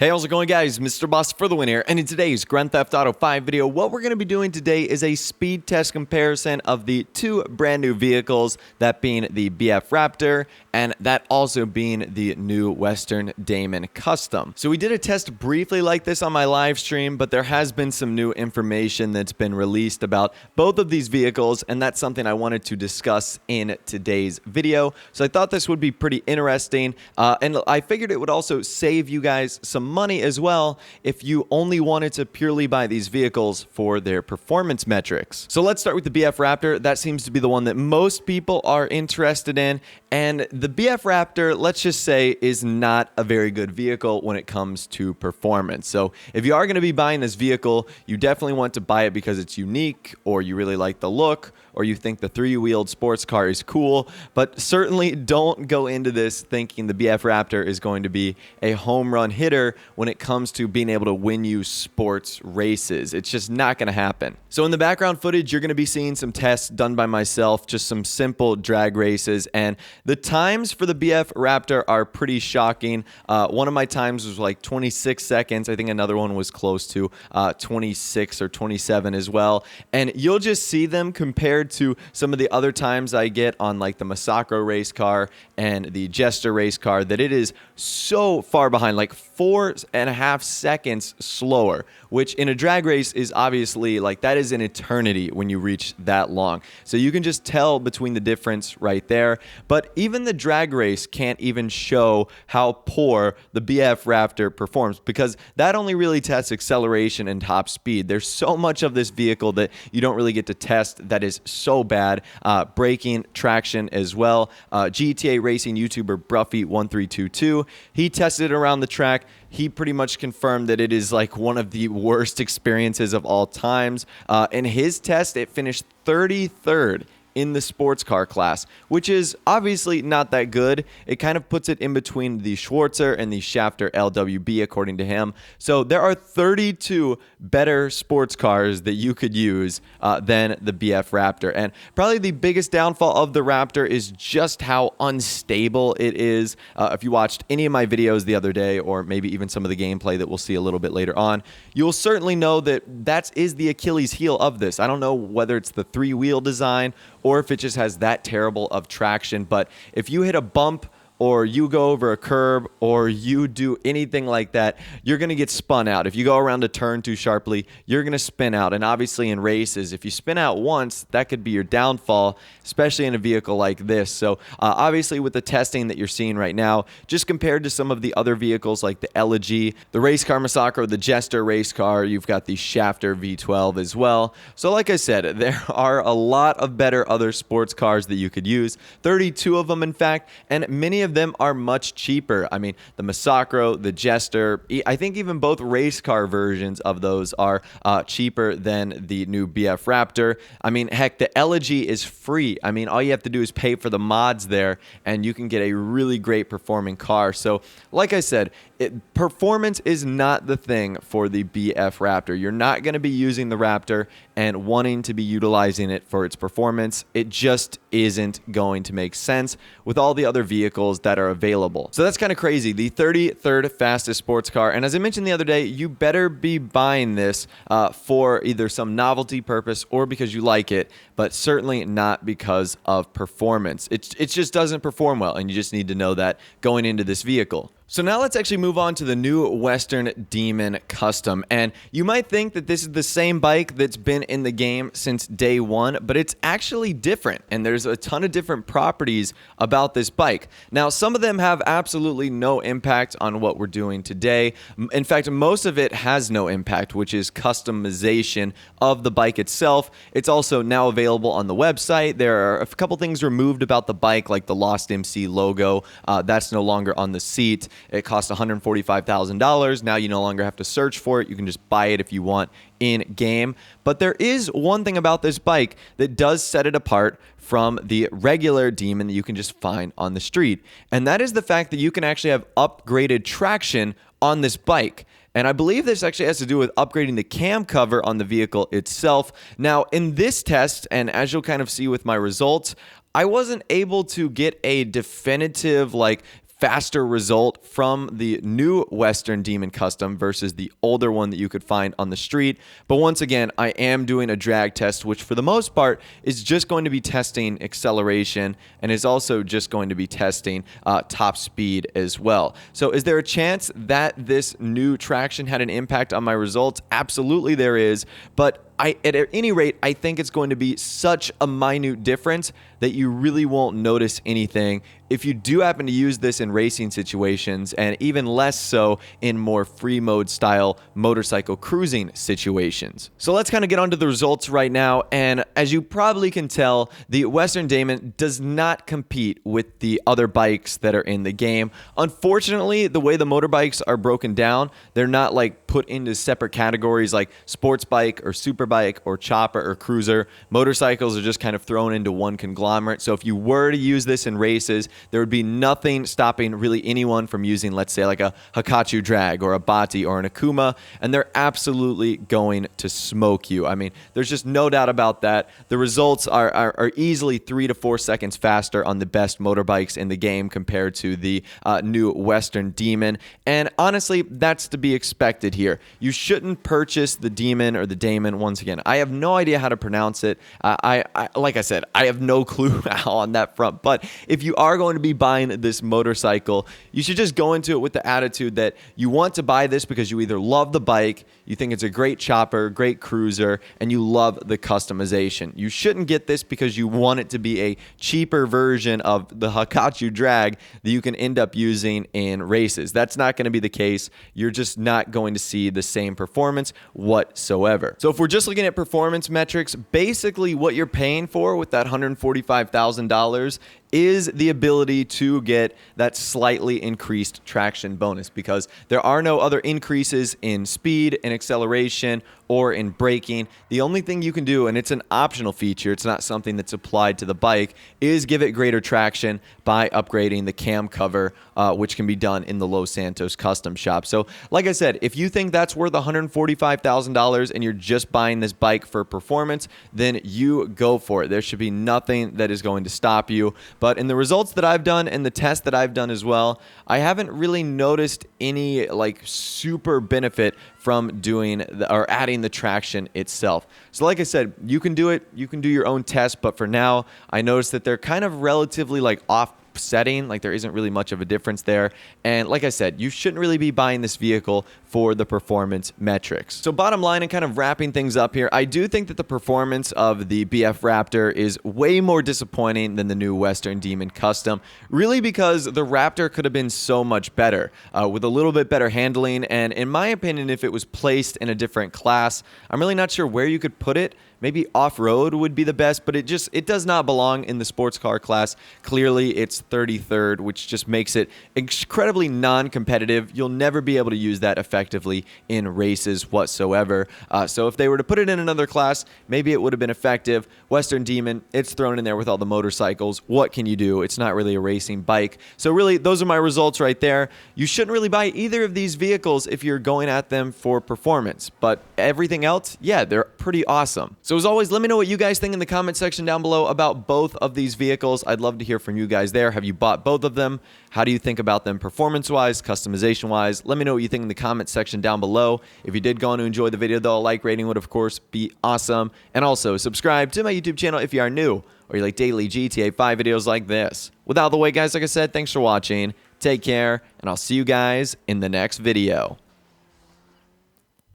Hey, how's it going, guys? Mr. Boss for the win here, and in today's Grand Theft Auto 5 video, what we're going to be doing today is a speed test comparison of the two brand new vehicles, that being the BF Raptor, and that also being the new Western Daemon Custom. So we did a test briefly like this on my live stream, but there has been some new information that's been released about both of these vehicles, and that's something I wanted to discuss in today's video. So I thought this would be pretty interesting, and I figured it would also save you guys some money as well if you only wanted to purely buy these vehicles for their performance metrics. So let's start with the BF Raptor. That seems to be the one that most people are interested in, and the BF Raptor, let's just say, is not a very good vehicle when it comes to performance. So if you are going to be buying this vehicle, you definitely want to buy it because it's unique, or you really like the look, or you think the three-wheeled sports car is cool, but certainly don't go into this thinking the BF Raptor is going to be a home run hitter when it comes to being able to win you sports races. It's just not going to happen. So in the background footage, you're going to be seeing some tests done by myself, just some simple drag races, and the times for the BF Raptor are pretty shocking. One of my times was like 26 seconds. I think another one was close to 26 or 27 as well, and you'll just see them compared to some of the other times I get on like the Masacro race car and the Jester race car, that it is so far behind, like 4.5 seconds slower, which in a drag race is obviously like, that is an eternity when you reach that long. So you can just tell between the difference right there. But even the drag race can't even show how poor the BF Raptor performs, because that only really tests acceleration and top speed. There's so much of this vehicle that you don't really get to test that is so bad. Braking, traction as well. GTA racing YouTuber Bruffy1322, he tested it around the track. He pretty much confirmed that it is like one of the worst experiences of all times. In his test, it finished 33rd in the sports car class, which is obviously not that good. It kind of puts it in between the Schwarzer and the Schafter LWB, according to him. So there are 32 better sports cars that you could use than the BF Raptor. And probably the biggest downfall of the Raptor is just how unstable it is. If you watched any of my videos the other day, or maybe even some of the gameplay that we'll see a little bit later on, you'll certainly know that that is the Achilles heel of this. I don't know whether it's the three-wheel design or if it just has that terrible of traction, but if you hit a bump, or you go over a curb, or you do anything like that, you're going to get spun out. If you go around a turn too sharply, you're going to spin out. And obviously in races, if you spin out once, that could be your downfall, especially in a vehicle like this. So obviously with the testing that you're seeing right now, just compared to some of the other vehicles like the Elegy, the race car Masacro, the Jester race car, you've got the Schafter V12 as well. So like I said, there are a lot of better other sports cars that you could use, 32 of them in fact, and many of them are much cheaper. I mean, the Masacro, the Jester, I think even both race car versions of those are cheaper than the new BF Raptor. I mean, heck, the Elegy is free. I mean, all you have to do is pay for the mods there, and you can get a really great performing car. So, like I said, performance is not the thing for the BF Raptor. You're not going to be using the Raptor and wanting to be utilizing it for its performance. It just isn't going to make sense with all the other vehicles that are available. So that's kind of crazy. The 33rd fastest sports car, and as I mentioned the other day, you better be buying this for either some novelty purpose or because you like it, but certainly not because of performance. It just doesn't perform well, and you just need to know that going into this vehicle. So now let's actually move on to the new Western Daemon Custom. And you might think that this is the same bike that's been in the game since day one, but it's actually different. And there's a ton of different properties about this bike. Now, some of them have absolutely no impact on what we're doing today. In fact, most of it has no impact, which is customization of the bike itself. It's also now available on the website. There are a couple things removed about the bike, like the Lost MC logo. That's no longer on the seat. It costs $145,000. Now you no longer have to search for it. You can just buy it if you want in game. But there is one thing about this bike that does set it apart from the regular Daemon that you can just find on the street. And that is the fact that you can actually have upgraded traction on this bike. And I believe this actually has to do with upgrading the cam cover on the vehicle itself. Now, in this test, and as you'll kind of see with my results, I wasn't able to get a definitive, like, faster result from the new Western Demon Custom versus the older one that you could find on the street. But once again, I am doing a drag test, which for the most part is just going to be testing acceleration and is also just going to be testing top speed as well. So is there a chance that this new traction had an impact on my results? Absolutely there is, but at any rate, I think it's going to be such a minute difference that you really won't notice anything if you do happen to use this in racing situations, and even less so in more free mode style motorcycle cruising situations. So let's kind of get onto the results right now, and as you probably can tell, the Western Daemon does not compete with the other bikes that are in the game. Unfortunately, the way the motorbikes are broken down, they're not like put into separate categories like sports bike or super bike or chopper or cruiser. Motorcycles are just kind of thrown into one conglomerate. So if you were to use this in races, there would be nothing stopping really anyone from using, let's say, like a Hakachu drag or a Bati or an Akuma, and they're absolutely going to smoke you. I mean, there's just no doubt about that. The results are easily 3 to 4 seconds faster on the best motorbikes in the game compared to the new Western Demon, and honestly, that's to be expected here. You shouldn't purchase the Demon or the Daemon. Once again, I have no idea how to pronounce it. Like I said, I have no clue on that front, but if you are going to be buying this motorcycle, you should just go into it with the attitude that you want to buy this because you either love the bike, you think it's a great chopper, great cruiser, and you love the customization. You shouldn't get this because you want it to be a cheaper version of the Hakachu drag that you can end up using in races. That's not going to be the case. You're just not going to see the same performance whatsoever. So if we're just looking at performance metrics, basically what you're paying for with that $145,000 is the ability to get that slightly increased traction bonus, because there are no other increases in speed and acceleration or in braking. The only thing you can do, and it's an optional feature, it's not something that's applied to the bike, is give it greater traction by upgrading the cam cover, which can be done in the Los Santos custom shop. So like I said, if you think that's worth $145,000 and you're just buying this bike for performance, then you go for it. There should be nothing that is going to stop you. But in the results that I've done and the test that I've done as well, I haven't really noticed any like super benefit from doing or adding the traction itself. So like I said, you can do it, you can do your own test, but for now, I noticed that they're kind of relatively like offsetting, like there isn't really much of a difference there. And like I said, you shouldn't really be buying this vehicle for the performance metrics. So bottom line, and kind of wrapping things up here, I do think that the performance of the BF Raptor is way more disappointing than the new Western Demon Custom, really because the Raptor could have been so much better with a little bit better handling. And in my opinion, if it was placed in a different class, I'm really not sure where you could put it. Maybe off-road would be the best, but it does not belong in the sports car class. Clearly, it's 33rd, which just makes it incredibly non-competitive. You'll never be able to use that effectively in races whatsoever. So if they were to put it in another class, maybe it would have been effective. Western Demon, it's thrown in there with all the motorcycles. What can you do? It's not really a racing bike. So really, those are my results right there. You shouldn't really buy either of these vehicles if you're going at them for performance, but everything else, yeah, they're pretty awesome. So as always, let me know what you guys think in the comment section down below about both of these vehicles. I'd love to hear from you guys there. Have you bought both of them? How do you think about them performance-wise, customization-wise? Let me know what you think in the comment section down below. If you did go on to enjoy the video, though, a like rating would, of course, be awesome. And also, subscribe to my YouTube channel if you are new or you like daily GTA 5 videos like this. With out of the way, guys, like I said, thanks for watching. Take care, and I'll see you guys in the next video.